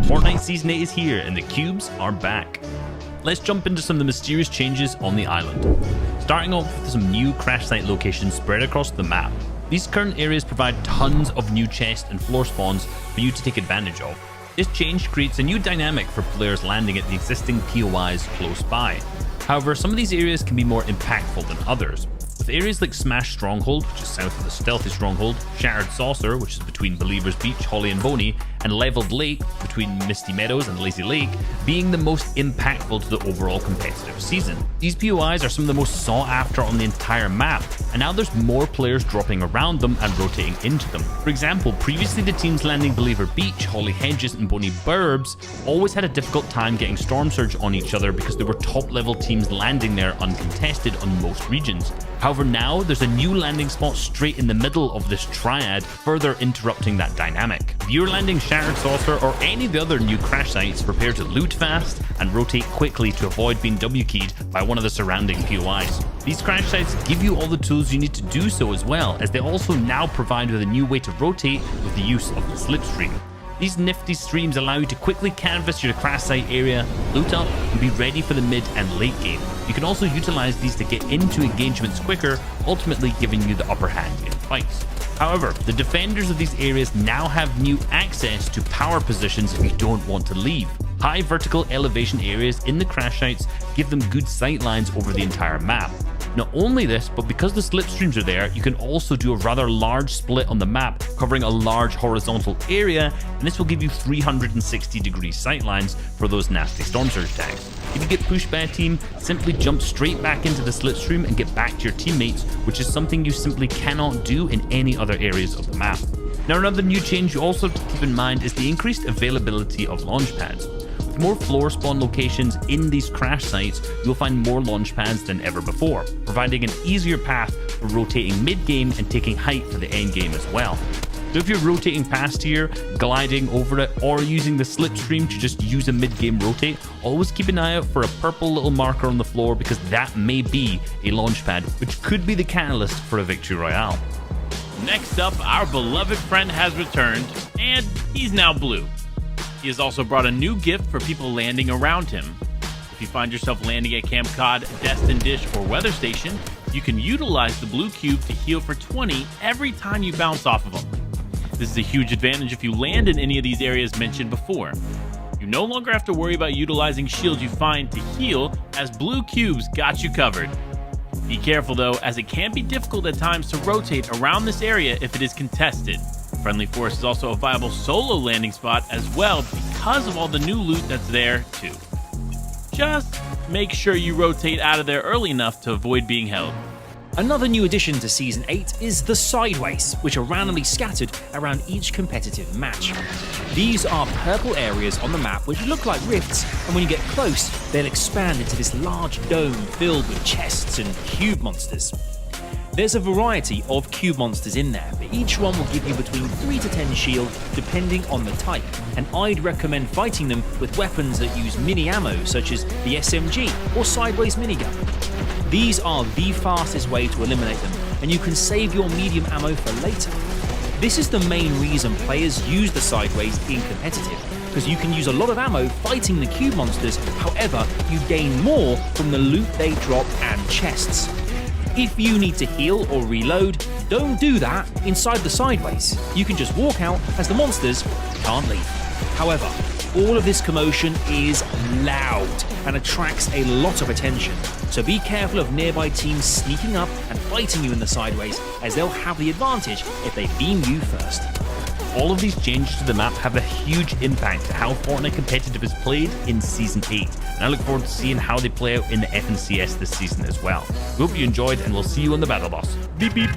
Fortnite Season 8 is here and the cubes are back. Let's jump into some of the mysterious changes on the island. Starting off with some new crash site locations spread across the map. These current areas provide tons of new chests and floor spawns for you to take advantage of. This change creates a new dynamic for players landing at the existing POIs close by. However, some of these areas can be more impactful than others. With areas like Smash Stronghold, which is south of the Stealthy Stronghold, Shattered Saucer, which is between Believers Beach, Holly and Boney, and Leveled Lake, between Misty Meadows and Lazy Lake, being the most impactful to the overall competitive season. These POIs are some of the most sought after on the entire map, and now there's more players dropping around them and rotating into them. For example, previously the teams landing Believer Beach, Holly Hedges and Boney Burbs always had a difficult time getting Storm Surge on each other because there were top level teams landing there uncontested on most regions. However, now there's a new landing spot straight in the middle of this triad, further interrupting that dynamic. If you're landing Shattered Saucer or any of the other new crash sites, prepare to loot fast and rotate quickly to avoid being W-keyed by one of the surrounding POIs. These crash sites give you all the tools you need to do so as well, as they also now provide with a new way to rotate with the use of the slipstream. These nifty streams allow you to quickly canvas your crash site area, loot up, and be ready for the mid and late game. You can also utilize these to get into engagements quicker, ultimately giving you the upper hand in fights. However, the defenders of these areas now have new access to power positions if you don't want to leave. High vertical elevation areas in the crash sites give them good sight lines over the entire map. Not only this, but because the slipstreams are there, you can also do a rather large split on the map, covering a large horizontal area, and this will give you 360-degree sightlines for those nasty Storm Surge tags. If you get pushed by a team, simply jump straight back into the slipstream and get back to your teammates, which is something you simply cannot do in any other areas of the map. Now, another new change you also have to keep in mind is the increased availability of launch pads. With more floor spawn locations in these crash sites, you'll find more launch pads than ever before, providing an easier path for rotating mid-game and taking height for the end game as well. So if you're rotating past here, gliding over it, or using the slipstream to just use a mid-game rotate, always keep an eye out for a purple little marker on the floor, because that may be a launch pad, which could be the catalyst for a victory royale. Next up, our beloved friend has returned, and he's now blue. He has also brought a new gift for people landing around him. If you find yourself landing at Camp Cod, Destin Dish, or Weather Station, you can utilize the blue cube to heal for 20 every time you bounce off of them. This is a huge advantage if you land in any of these areas mentioned before. You no longer have to worry about utilizing shields you find to heal, as blue cubes got you covered. Be careful though, as it can be difficult at times to rotate around this area if it is contested. Friendly Forest is also a viable solo landing spot as well because of all the new loot that's there too. Just make sure you rotate out of there early enough to avoid being held. Another new addition to Season 8 is the Sideways, which are randomly scattered around each competitive match. These are purple areas on the map which look like rifts, and when you get close, they'll expand into this large dome filled with chests and cube monsters. There's a variety of cube monsters in there, but each one will give you between 3 to 10 shield depending on the type, and I'd recommend fighting them with weapons that use mini ammo such as the SMG or Sideways minigun. These are the fastest way to eliminate them, and you can save your medium ammo for later. This is the main reason players use the Sideways in competitive, because you can use a lot of ammo fighting the cube monsters, however you gain more from the loot they drop and chests. If you need to heal or reload, don't do that inside the Sideways. You can just walk out as the monsters can't leave. However, all of this commotion is loud and attracts a lot of attention, so be careful of nearby teams sneaking up and fighting you in the Sideways, as they'll have the advantage if they beam you first. All of these changes to the map have a huge impact to how Fortnite competitive is played in Season 8, and I look forward to seeing how they play out in the FNCS this season as well. We hope you enjoyed, and we'll see you on the battle boss. Beep beep!